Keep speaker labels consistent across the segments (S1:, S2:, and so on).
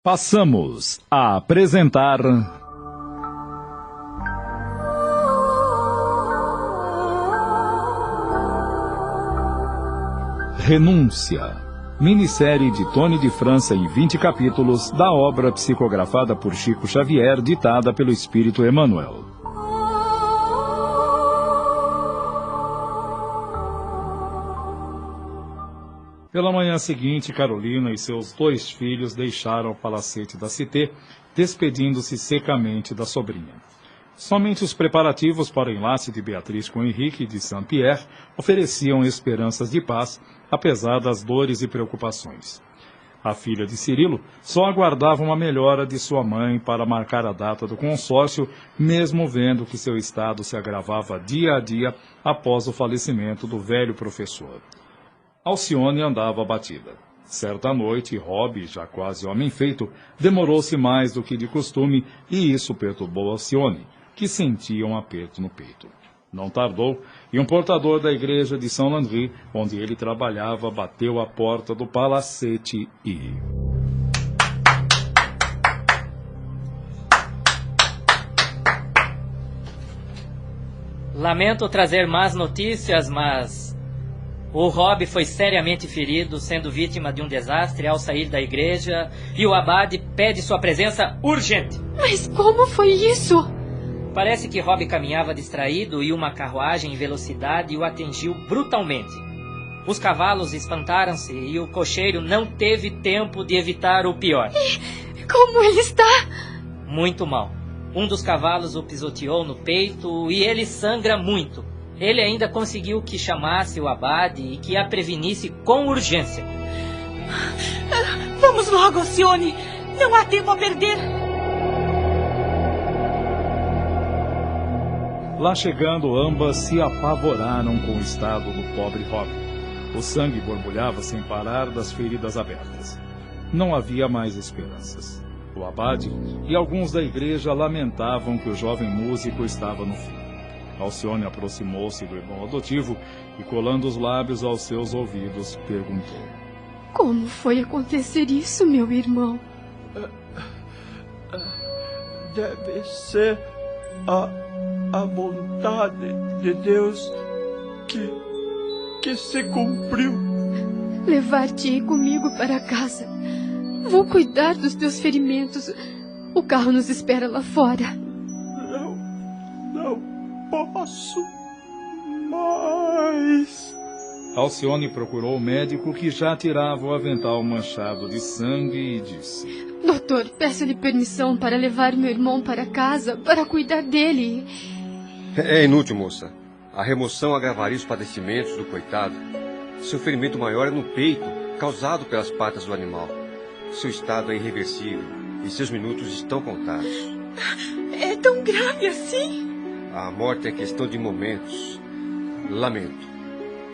S1: Passamos a apresentar Renúncia, minissérie de Tony de França em 20 capítulos da obra psicografada por Chico Xavier, ditada pelo Espírito Emmanuel. Pela manhã seguinte, Carolina e seus 2 filhos deixaram o palacete da Cité, despedindo-se secamente da sobrinha. Somente os preparativos para o enlace de Beatriz com Henrique de Saint-Pierre ofereciam esperanças de paz, apesar das dores e preocupações. A filha de Cirilo só aguardava uma melhora de sua mãe para marcar a data do consórcio, mesmo vendo que seu estado se agravava dia a dia após o falecimento do velho professor. Alcione andava abatida. Certa noite, Rob, já quase homem feito, demorou-se mais do que de costume e isso perturbou Alcione, que sentia um aperto no peito. Não tardou e um portador da igreja de Saint-Landry, onde ele trabalhava, bateu à porta do palacete e...
S2: Lamento trazer más notícias, mas... o Rob foi seriamente ferido, sendo vítima de um desastre ao sair da igreja, e o abade pede sua presença urgente.
S3: Mas como foi isso?
S2: Parece que Rob caminhava distraído e uma carruagem em velocidade o atingiu brutalmente. Os cavalos espantaram-se e o cocheiro não teve tempo de evitar o pior.
S3: E como ele está?
S2: Muito mal. Um dos cavalos o pisoteou no peito e ele sangra muito. Ele ainda conseguiu que chamasse o abade e que a prevenisse com urgência.
S3: Vamos logo, Alcione! Não há tempo a perder!
S1: Lá chegando, ambas se apavoraram com o estado do pobre Rob. O sangue borbulhava sem parar das feridas abertas. Não havia mais esperanças. O abade e alguns da igreja lamentavam que o jovem músico estava no fim. Alcione aproximou-se do irmão adotivo e, colando os lábios aos seus ouvidos, perguntou:
S3: Como foi acontecer isso, meu irmão?
S4: Deve ser a vontade de Deus que se cumpriu.
S3: Levar-te comigo para casa. Vou cuidar dos teus ferimentos. O carro nos espera lá fora.
S4: Não posso mais.
S1: Alcione procurou o médico, que já tirava o avental manchado de sangue, e disse:
S3: Doutor, peço-lhe permissão para levar meu irmão para casa, para cuidar dele.
S5: É inútil, moça. A remoção agravaria os padecimentos do coitado. Seu ferimento maior é no peito, causado pelas patas do animal. Seu estado é irreversível e seus minutos estão contados.
S3: É tão grave assim?
S5: A morte é questão de momentos. Lamento.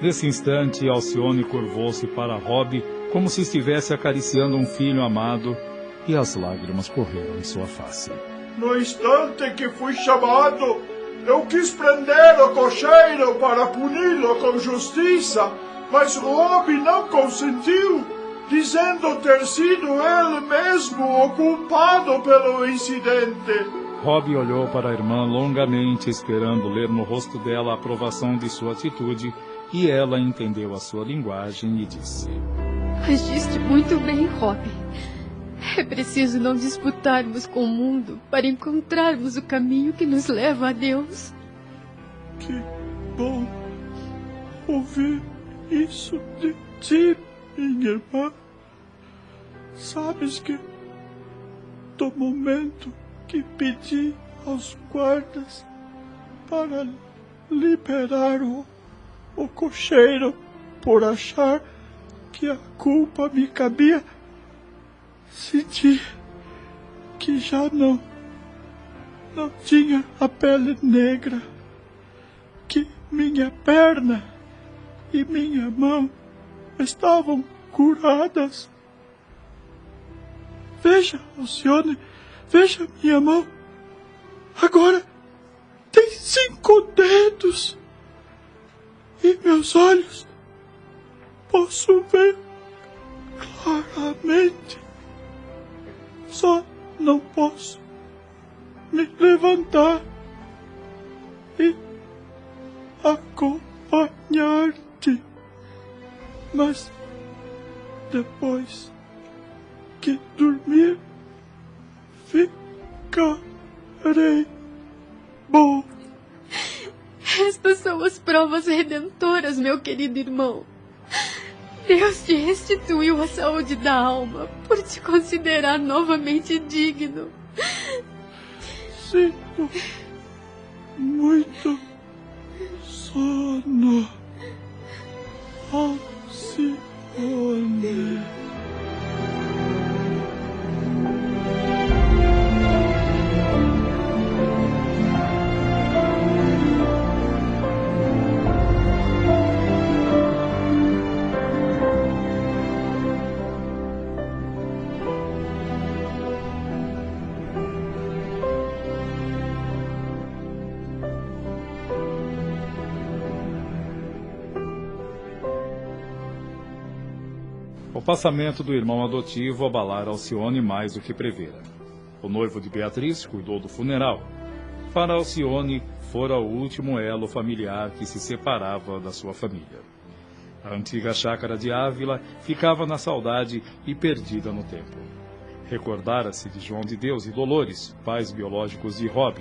S1: Nesse instante, Alcione curvou-se para Rob, como se estivesse acariciando um filho amado, e as lágrimas correram em sua face.
S4: No instante que fui chamado, eu quis prender o cocheiro para puni-lo com justiça, mas Rob não consentiu, dizendo ter sido ele mesmo o culpado pelo incidente.
S1: Rob olhou para a irmã longamente, esperando ler no rosto dela a aprovação de sua atitude, e ela entendeu a sua linguagem e disse:
S3: Agiste muito bem, Rob. É preciso não disputarmos com o mundo para encontrarmos o caminho que nos leva a Deus.
S4: Que bom ouvir isso de ti, minha irmã. Sabes que do momento que pedi aos guardas para liberar o cocheiro por achar que a culpa me cabia, senti que já não tinha a pele negra, que minha perna e minha mão estavam curadas. Veja, Alcione, veja minha mão. Agora tem 5 dedos. E meus olhos posso ver claramente. Só não posso me levantar e acompanhar-te. Mas depois que dormir, ficarei bom.
S3: Estas são as provas redentoras, meu querido irmão. Deus te restituiu a saúde da alma por te considerar novamente digno.
S4: Sinto muito sono, Alcione.
S1: O passamento do irmão adotivo abalara Alcione mais do que prevera. O noivo de Beatriz cuidou do funeral. Para Alcione, fora o último elo familiar que se separava da sua família. A antiga chácara de Ávila ficava na saudade e perdida no tempo. Recordara-se de João de Deus e Dolores, pais biológicos de Rob,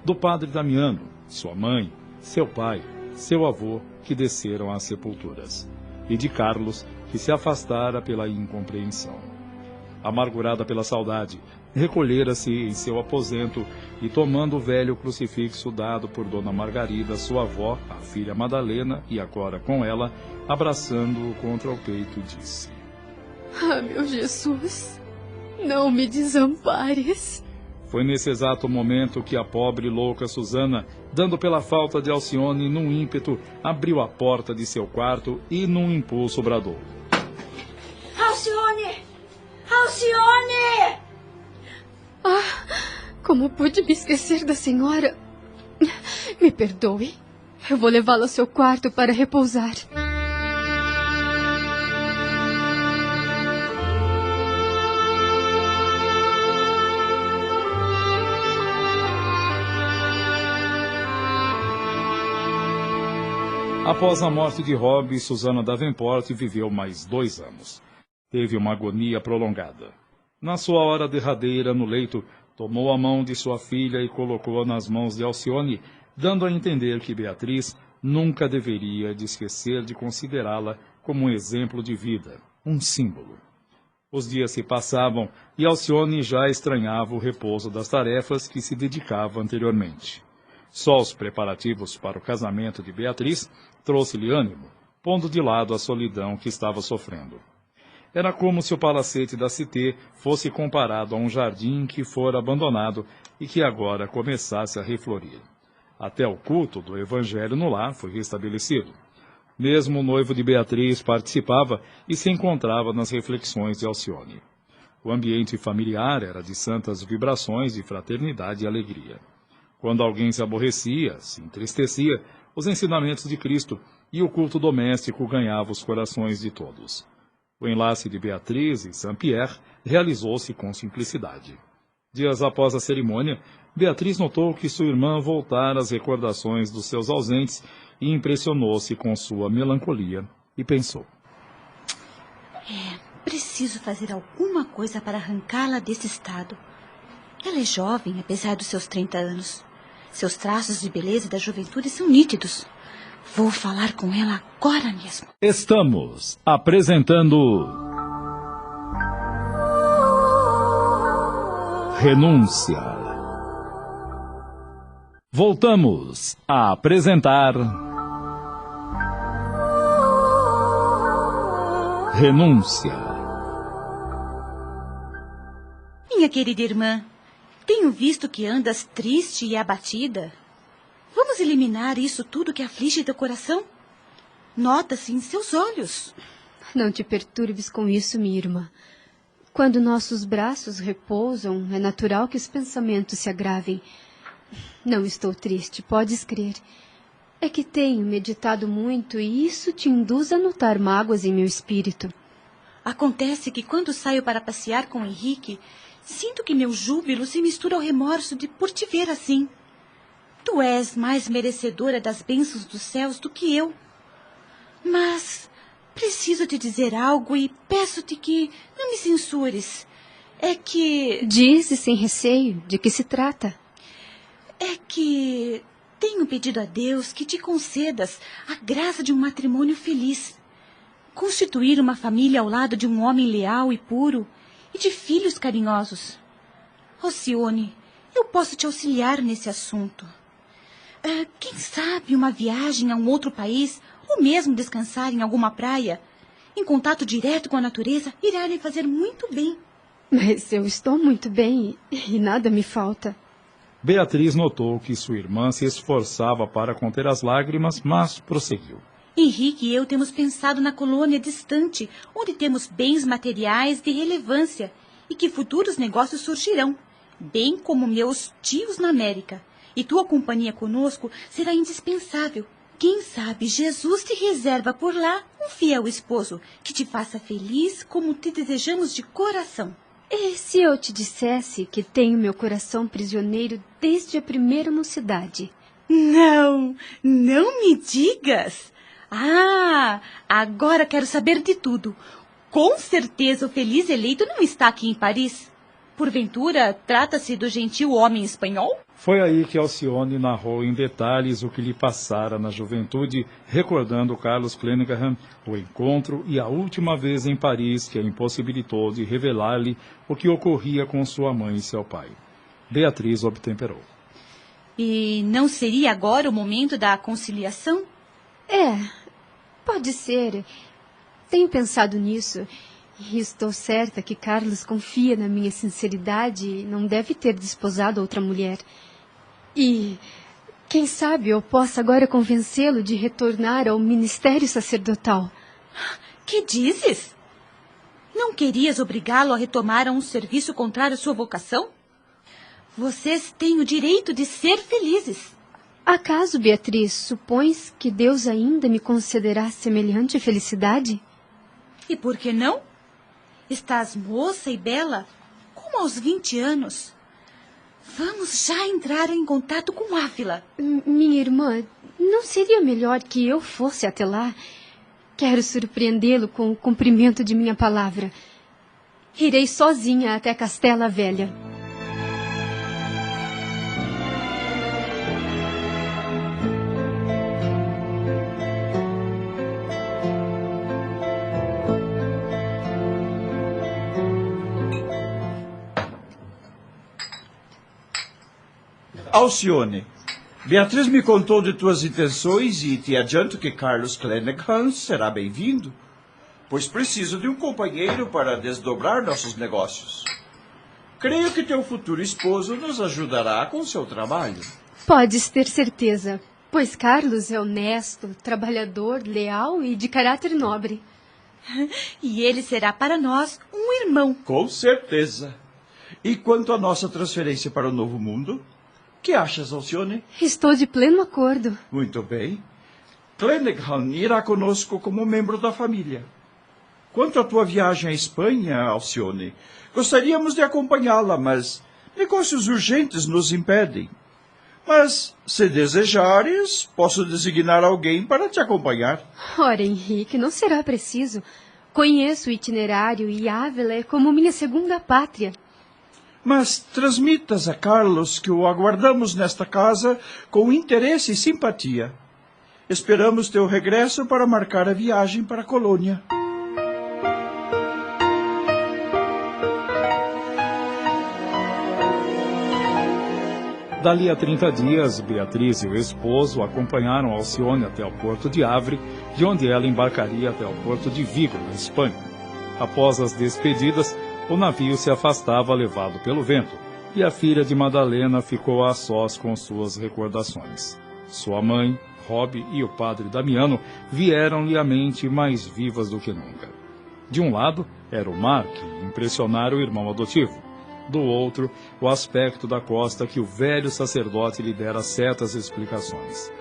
S1: do padre Damiano, sua mãe, seu pai, seu avô, que desceram às sepulturas, e de Carlos, que se afastara pela incompreensão. Amargurada pela saudade, recolhera-se em seu aposento e, tomando o velho crucifixo dado por Dona Margarida, sua avó, a filha Madalena, e agora com ela, abraçando-o contra o peito, disse:
S3: Ah, meu Jesus, não me desampares.
S1: Foi nesse exato momento que a pobre louca Susana, dando pela falta de Alcione num ímpeto, abriu a porta de seu quarto e num impulso bradou:
S6: Alcione! Alcione!
S3: Ah, como pude me esquecer da senhora? Me perdoe. Eu vou levá-la ao seu quarto para repousar.
S1: Após a morte de Rob, Susana Davenport viveu mais 2 anos. Teve uma agonia prolongada. Na sua hora derradeira no leito, tomou a mão de sua filha e colocou-a nas mãos de Alcione, dando a entender que Beatriz nunca deveria de esquecer de considerá-la como um exemplo de vida, um símbolo. Os dias se passavam e Alcione já estranhava o repouso das tarefas que se dedicava anteriormente. Só os preparativos para o casamento de Beatriz trouxe-lhe ânimo, pondo de lado a solidão que estava sofrendo. Era como se o palacete da Cité fosse comparado a um jardim que fora abandonado e que agora começasse a reflorir. Até o culto do evangelho no lar foi restabelecido. Mesmo o noivo de Beatriz participava e se encontrava nas reflexões de Alcione. O ambiente familiar era de santas vibrações de fraternidade e alegria. Quando alguém se aborrecia, se entristecia, os ensinamentos de Cristo e o culto doméstico ganhavam os corações de todos. O enlace de Beatriz e Saint-Pierre realizou-se com simplicidade. Dias após a cerimônia, Beatriz notou que sua irmã voltara às recordações dos seus ausentes e impressionou-se com sua melancolia e pensou:
S6: Preciso fazer alguma coisa para arrancá-la desse estado. Ela é jovem, apesar dos seus 30 anos. Seus traços de beleza e da juventude são nítidos. Vou falar com ela agora mesmo.
S1: Estamos apresentando Renúncia. Voltamos a apresentar Renúncia.
S6: Minha querida irmã, tenho visto que andas triste e abatida. Vamos eliminar isso tudo que aflige teu coração? Nota-se em seus olhos.
S3: Não te perturbes com isso, minha irmã. Quando nossos braços repousam, é natural que os pensamentos se agravem. Não estou triste, podes crer. É que tenho meditado muito e isso te induz a notar mágoas em meu espírito.
S6: Acontece que quando saio para passear com Henrique, Sinto que meu júbilo se mistura ao remorso de por te ver assim. Tu és mais merecedora das bênçãos dos céus do que eu. Mas preciso te dizer algo e peço-te que não me censures. É que...
S3: Dize sem receio de que se trata.
S6: É que tenho pedido a Deus que te concedas a graça de um matrimônio feliz. Constituir uma família ao lado de um homem leal e puro e de filhos carinhosos. Alcione, eu posso te auxiliar nesse assunto. Quem sabe uma viagem a um outro país ou mesmo descansar em alguma praia, em contato direto com a natureza, irá lhe fazer muito bem.
S3: Mas eu estou muito bem e nada me falta.
S1: Beatriz notou que sua irmã se esforçava para conter as lágrimas, mas prosseguiu.
S6: Henrique e eu temos pensado na colônia distante, onde temos bens materiais de relevância e que futuros negócios surgirão, bem como meus tios na América. E tua companhia conosco será indispensável. Quem sabe Jesus te reserva por lá um fiel esposo que te faça feliz como te desejamos de coração.
S3: E se eu te dissesse que tenho meu coração prisioneiro desde a primeira mocidade?
S6: Não me digas. Agora quero saber de tudo. Com certeza o feliz eleito não está aqui em Paris. Porventura, trata-se do gentil homem espanhol?
S1: Foi aí que Alcione narrou em detalhes o que lhe passara na juventude, recordando Carlos Clenaghan, o encontro e a última vez em Paris que a impossibilitou de revelar-lhe o que ocorria com sua mãe e seu pai. Beatriz obtemperou.
S6: E não seria agora o momento da conciliação?
S3: Pode ser. Tenho pensado nisso. E estou certa que Carlos confia na minha sinceridade e não deve ter desposado outra mulher. E, quem sabe, eu possa agora convencê-lo de retornar ao ministério sacerdotal.
S6: Que dizes? Não querias obrigá-lo a retomar um serviço contrário à sua vocação? Vocês têm o direito de ser felizes.
S3: Acaso, Beatriz, supões que Deus ainda me concederá semelhante felicidade?
S6: E por que não? Estás moça e bela, como aos 20 anos. Vamos já entrar em contato com Ávila.
S3: Minha irmã, não seria melhor que eu fosse até lá? Quero surpreendê-lo com o cumprimento de minha palavra. Irei sozinha até Castela Velha.
S4: Alcione, Beatriz me contou de tuas intenções e te adianto que Carlos Clenaghan será bem-vindo, pois preciso de um companheiro para desdobrar nossos negócios. Creio que teu futuro esposo nos ajudará com seu trabalho.
S3: Podes ter certeza, pois Carlos é honesto, trabalhador, leal e de caráter nobre.
S6: E ele será para nós um irmão.
S4: Com certeza. E quanto à nossa transferência para o Novo Mundo? Que achas, Alcione?
S3: Estou de pleno acordo.
S4: Muito bem. Clenaghan irá conosco como membro da família. Quanto à tua viagem à Espanha, Alcione, gostaríamos de acompanhá-la, mas negócios urgentes nos impedem. Mas, se desejares, posso designar alguém para te acompanhar.
S3: Ora, Henrique, não será preciso. Conheço o itinerário e Ávila é como minha segunda pátria.
S4: Mas transmitas a Carlos que o aguardamos nesta casa com interesse e simpatia. Esperamos teu regresso para marcar a viagem para a colônia.
S1: Dali a 30 dias, Beatriz e o esposo acompanharam Alcione até o porto de Havre, de onde ela embarcaria até o porto de Vigo, na Espanha. Após as despedidas, o navio se afastava levado pelo vento, e a filha de Madalena ficou a sós com suas recordações. Sua mãe, Rob e o padre Damiano vieram-lhe à mente mais vivas do que nunca. De um lado, era o mar que impressionara o irmão adotivo. Do outro, o aspecto da costa que o velho sacerdote lhe dera certas explicações.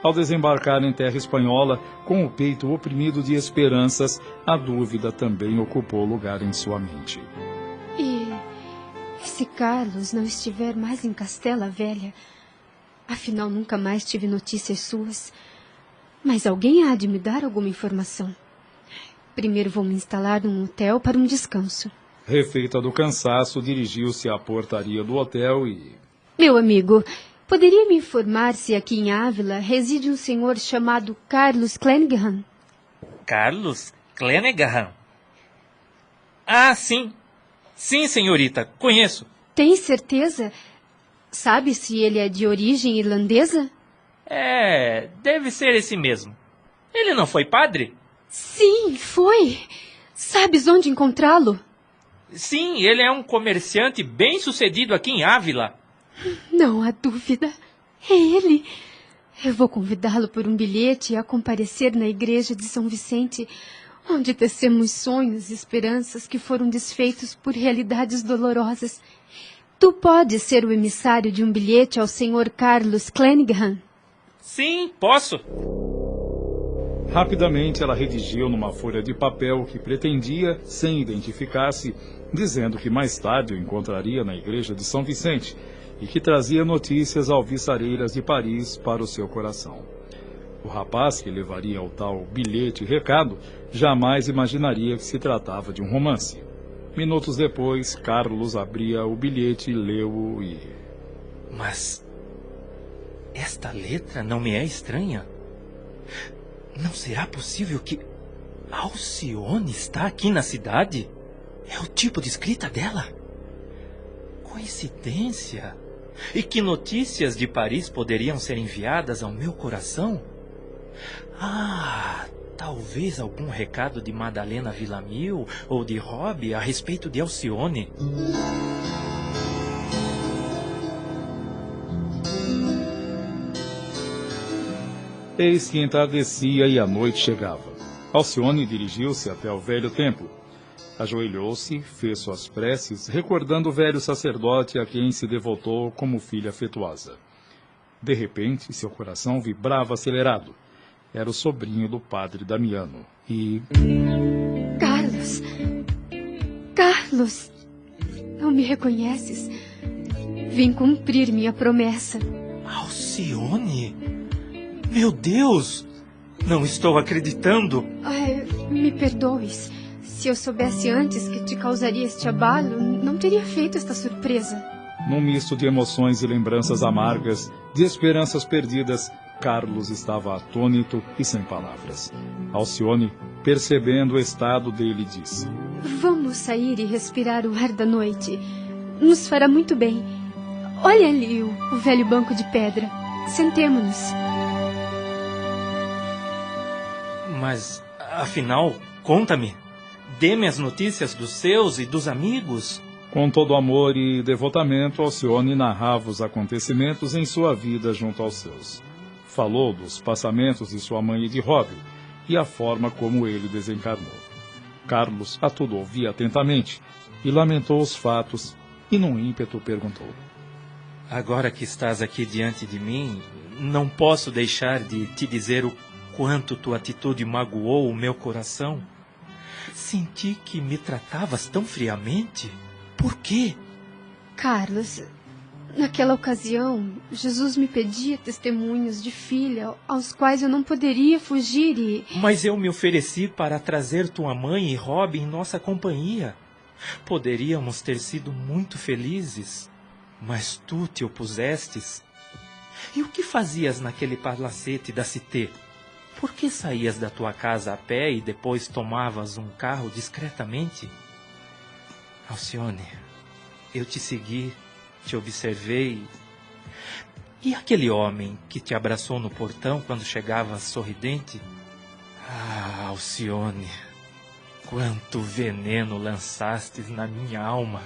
S1: Ao desembarcar em terra espanhola, com o peito oprimido de esperanças, a dúvida também ocupou lugar em sua mente.
S3: E se Carlos não estiver mais em Castela Velha? Afinal, nunca mais tive notícias suas. Mas alguém há de me dar alguma informação. Primeiro vou me instalar num hotel para um descanso.
S1: Refeita do cansaço, dirigiu-se à portaria do hotel e...
S3: Meu amigo, poderia me informar se aqui em Ávila reside um senhor chamado Carlos Clenaghan?
S2: Carlos Clenaghan? Ah, sim. Sim, senhorita, conheço.
S3: Tem certeza? Sabe se ele é de origem irlandesa?
S2: Deve ser esse mesmo. Ele não foi padre?
S3: Sim, foi. Sabes onde encontrá-lo?
S2: Sim, ele é um comerciante bem-sucedido aqui em Ávila.
S3: Não há dúvida. É ele. Eu vou convidá-lo por um bilhete a comparecer na igreja de São Vicente, onde tecemos sonhos e esperanças que foram desfeitos por realidades dolorosas. Tu podes ser o emissário de um bilhete ao Sr. Carlos Clenaghan?
S2: Sim, posso.
S1: Rapidamente ela redigiu numa folha de papel o que pretendia, sem identificar-se, dizendo que mais tarde o encontraria na igreja de São Vicente e que trazia notícias alvissareiras de Paris para o seu coração. O rapaz que levaria o tal bilhete e recado jamais imaginaria que se tratava de um romance. Minutos depois, Carlos abria o bilhete, leu-o e...
S2: Mas esta letra não me é estranha. Não será possível que Alcione está aqui na cidade? É o tipo de escrita dela. Coincidência. E que notícias de Paris poderiam ser enviadas ao meu coração? Talvez algum recado de Madalena Villamil ou de Rob a respeito de Alcione.
S1: Eis que entardecia e a noite chegava. Alcione dirigiu-se até o velho templo. Ajoelhou-se, fez suas preces, recordando o velho sacerdote a quem se devotou como filha afetuosa. De repente, seu coração vibrava acelerado. Era o sobrinho do padre Damiano. E...
S3: Carlos! Carlos! Não me reconheces? Vim cumprir minha promessa.
S2: Alcione? Meu Deus! Não estou acreditando.
S3: Me perdoes. Se eu soubesse antes que te causaria este abalo, não teria feito esta surpresa.
S1: Num misto de emoções e lembranças amargas, de esperanças perdidas, Carlos estava atônito e sem palavras. Alcione, percebendo o estado dele, disse:
S3: Vamos sair e respirar o ar da noite. Nos fará muito bem. Olha ali o velho banco de pedra. Sentemo-nos.
S2: Mas, afinal, conta-me. Dê-me as notícias dos seus e dos amigos.
S1: Com todo amor e devotamento, Alcione narrava os acontecimentos em sua vida junto aos seus. Falou dos passamentos de sua mãe e de Rob, e a forma como ele desencarnou. Carlos a tudo ouvia atentamente, e lamentou os fatos, e num ímpeto perguntou:
S2: Agora que estás aqui diante de mim, não posso deixar de te dizer o quanto tua atitude magoou o meu coração. Senti que me tratavas tão friamente. Por quê?
S3: Carlos, naquela ocasião, Jesus me pedia testemunhos de filha aos quais eu não poderia fugir e...
S2: Mas eu me ofereci para trazer tua mãe e Rob em nossa companhia. Poderíamos ter sido muito felizes, mas tu te opusestes. E o que fazias naquele palacete da Cité? Por que saías da tua casa a pé e depois tomavas um carro discretamente? Alcione, eu te segui, te observei. E aquele homem que te abraçou no portão quando chegavas sorridente? Alcione, quanto veneno lançastes na minha alma.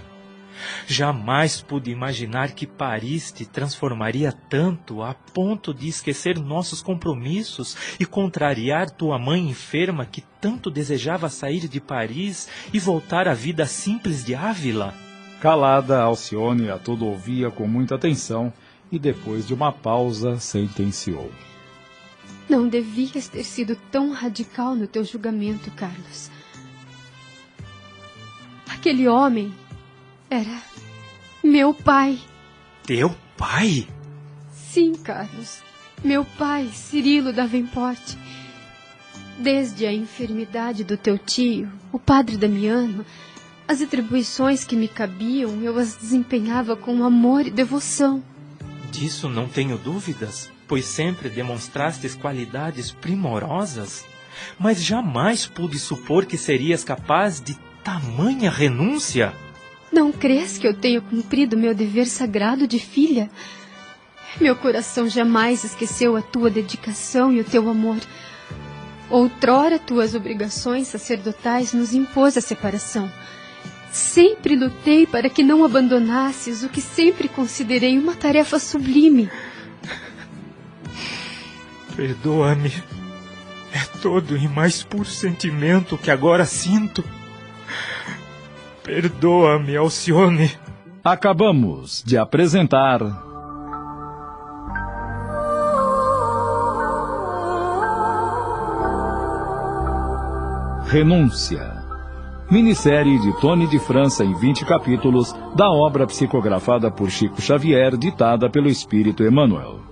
S2: Jamais pude imaginar que Paris te transformaria tanto a ponto de esquecer nossos compromissos e contrariar tua mãe enferma que tanto desejava sair de Paris e voltar à vida simples de Ávila.
S1: Calada, Alcione a tudo ouvia com muita atenção e depois de uma pausa sentenciou:
S3: Não devias ter sido tão radical no teu julgamento, Carlos. Aquele homem Meu pai.
S7: Teu pai?
S3: Sim, Carlos. Meu pai, Cirilo Davenport. Desde a enfermidade do teu tio, o padre Damiano, as atribuições que me cabiam, eu as desempenhava com amor e devoção.
S7: Disso não tenho dúvidas, pois sempre demonstrastes qualidades primorosas. Mas jamais pude supor que serias capaz de tamanha renúncia.
S3: Não crês que eu tenha cumprido meu dever sagrado de filha? Meu coração jamais esqueceu a tua dedicação e o teu amor. Outrora, tuas obrigações sacerdotais nos impôs a separação. Sempre lutei para que não abandonasses o que sempre considerei uma tarefa sublime.
S7: Perdoa-me. É todo e mais puro sentimento que agora sinto. Perdoa-me, Alcione.
S1: Acabamos de apresentar Renúncia, minissérie de Tony de França em 20 capítulos da obra psicografada por Chico Xavier, ditada pelo Espírito Emmanuel.